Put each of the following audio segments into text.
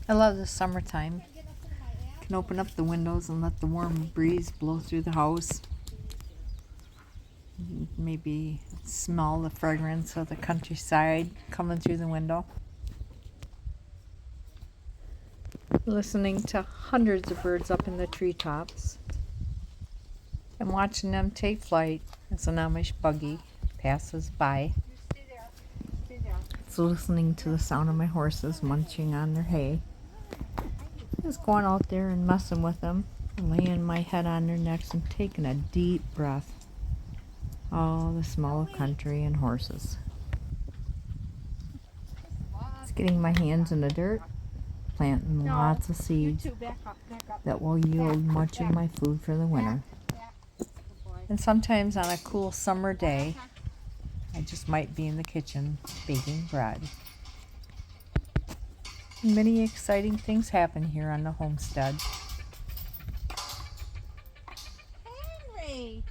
I love the summertime. Can open up the windows and let the warm breeze blow through the house. Maybe smell the fragrance of the countryside coming through the window. Listening to hundreds of birds up in the treetops and watching them take flight as an Amish buggy passes by. So listening to the sound of my horses munching on their hay. Just going out there and messing with them, laying my head on their necks and taking a deep breath. Oh, the smell of country and horses. It's getting my hands in the dirt, planting lots of seeds that will yield much of my food for the winter. And sometimes on a cool summer day, I just might be in the kitchen baking bread. Many exciting things happen here on the homestead. Henry!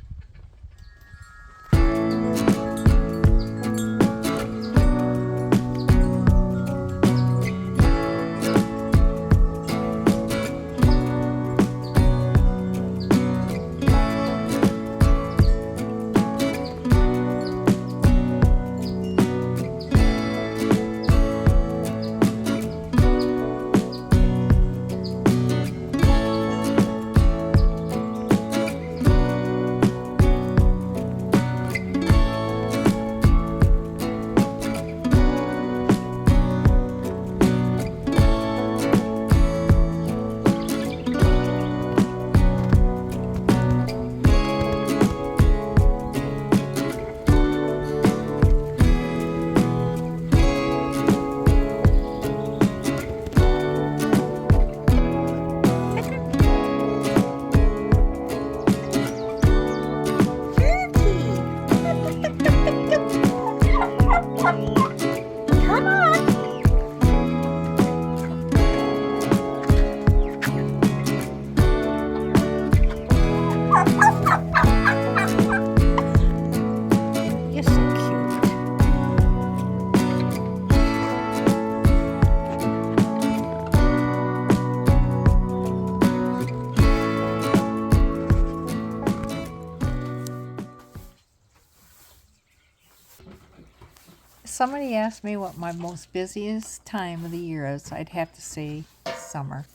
Somebody asked me what my most busiest time of the year is. I'd have to say summer.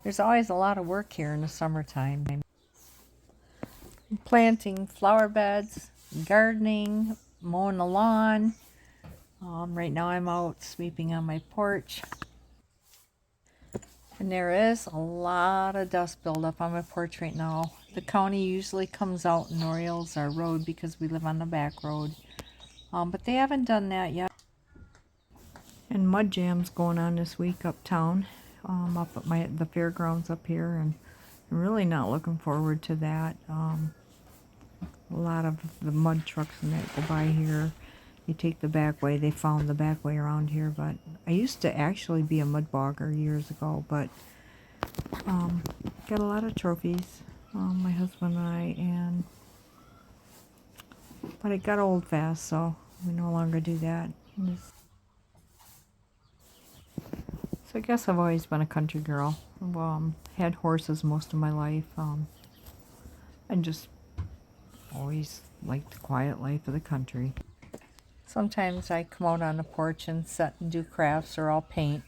There's always a lot of work here in the summertime. Planting flower beds, gardening, mowing the lawn. Right now I'm out sweeping on my porch. And there is a lot of dust buildup on my porch right now. The county usually comes out and oils our road because we live on the back road. But they haven't done that yet. And mud jam's going on this week uptown, up at the fairgrounds up here, and I'm really not looking forward to that. A lot of the mud trucks and that go by here. You take the back way. They found the back way around here, but I used to actually be a mud bogger years ago, but got a lot of trophies, my husband and I, but it got old fast, so we no longer do that. So I guess I've always been a country girl. Had horses most of my life, and just always liked the quiet life of the country. Sometimes I come out on the porch and sit and do crafts, or I'll paint,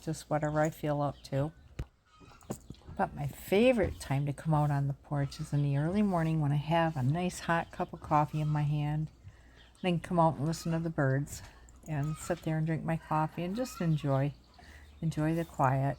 just whatever I feel up to. But my favorite time to come out on the porch is in the early morning when I have a nice hot cup of coffee in my hand. Then come out and listen to the birds and sit there and drink my coffee and just enjoy the quiet.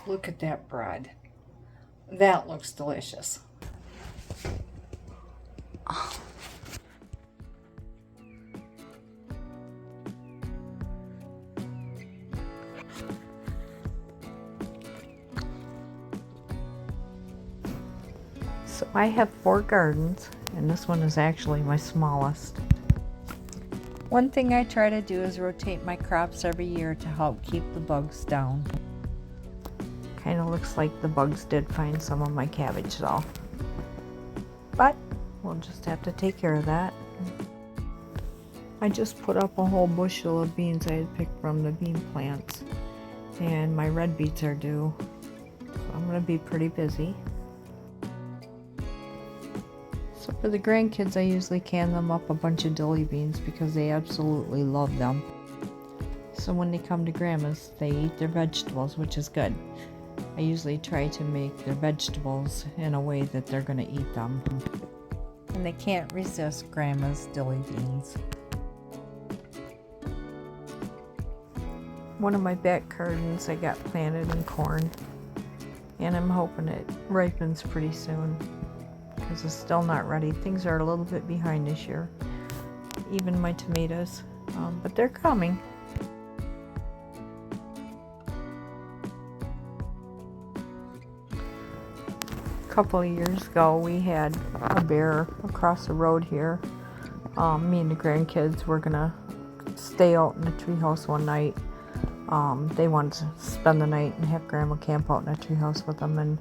Look at that bread. That looks delicious. So I have 4 gardens, and this one is actually my smallest. One thing I try to do is rotate my crops every year to help keep the bugs down. Kind of looks like the bugs did find some of my cabbage though. But we'll just have to take care of that. I just put up a whole bushel of beans I had picked from the bean plants. And my red beets are due. So I'm going to be pretty busy. So for the grandkids, I usually can them up a bunch of dilly beans because they absolutely love them. So when they come to Grandma's, they eat their vegetables, which is good. I usually try to make their vegetables in a way that they're going to eat them. And they can't resist Grandma's dilly beans. One of my back gardens I got planted in corn. And I'm hoping it ripens pretty soon. Because it's still not ready. Things are a little bit behind this year. Even my tomatoes. But they're coming. A couple of years ago we had a bear across the road here. Me and the grandkids were gonna stay out in the treehouse one night. They wanted to spend the night and have Grandma camp out in the treehouse with them, and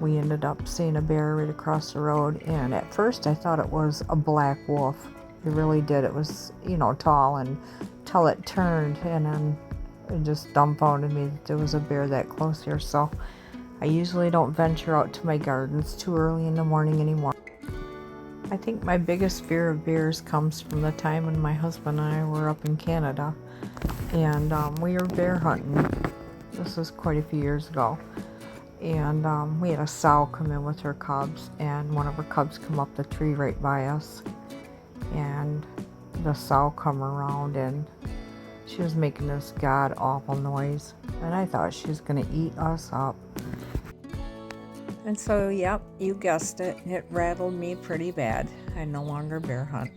we ended up seeing a bear right across the road. And at first I thought it was a black wolf. It really did. It was, tall, and till it turned, and then it just dumbfounded me that there was a bear that close here. So I usually don't venture out to my gardens too early in the morning anymore. I think my biggest fear of bears comes from the time when my husband and I were up in Canada, and we were bear hunting. This was quite a few years ago. And we had a sow come in with her cubs, and one of her cubs come up the tree right by us. And the sow come around, and she was making this god-awful noise. And I thought she was going to eat us up. And so, yep, you guessed it. It rattled me pretty bad. I no longer bear hunt.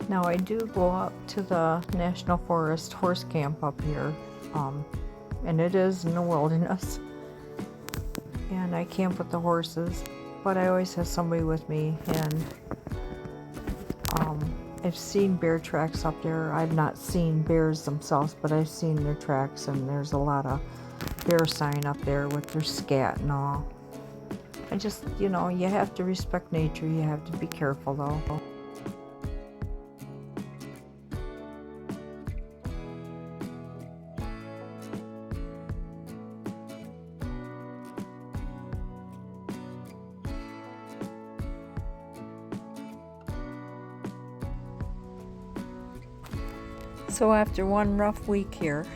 Now I do go up to the National Forest horse camp up here, and it is in the wilderness, and I camp with the horses, but I always have somebody with me, and I've seen bear tracks up there. I've not seen bears themselves, but I've seen their tracks, and there's a lot of bear sign up there with their scat and all. I just, you have to respect nature. You have to be careful though. So after one rough week here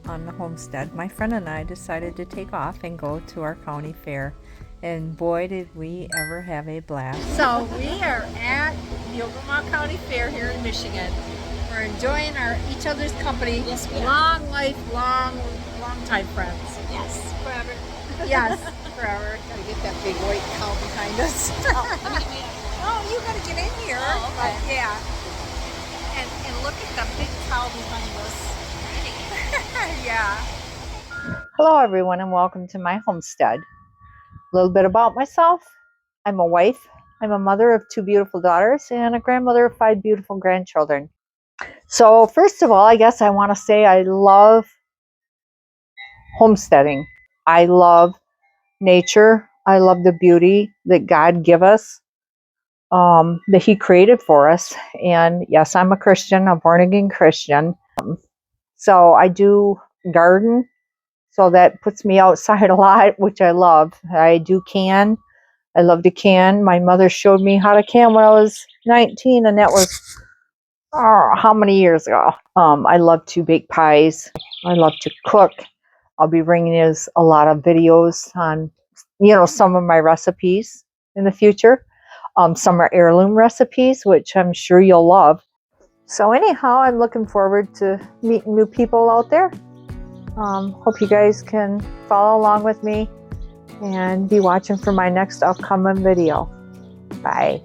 on the homestead, my friend and I decided to take off and go to our county fair. And boy, did we ever have a blast. So we are at the Ogama County Fair here in Michigan. We're enjoying each other's company. Yes, we are. Long life, long time friends. Yes, forever. Yes, forever. Gotta get that big white cow behind us. Oh, you gotta get in here. Oh, okay. But yeah. And look at the big cow behind us. Yeah. Hello everyone, and welcome to my homestead. A little bit about myself. I'm a wife. I'm a mother of 2 beautiful daughters and a grandmother of 5 beautiful grandchildren. So first of all, I guess I want to say I love homesteading. I love nature. I love the beauty that God give us, that He created for us. And yes, I'm a Christian, a born-again Christian. So I do garden. So that puts me outside a lot, which I love. I do can. I love to can. My mother showed me how to can when I was 19, and that was, how many years ago? I love to bake pies. I love to cook. I'll be bringing you a lot of videos on, some of my recipes in the future. Some are heirloom recipes, which I'm sure you'll love. So anyhow, I'm looking forward to meeting new people out there. Hope you guys can follow along with me and be watching for my next upcoming video. Bye.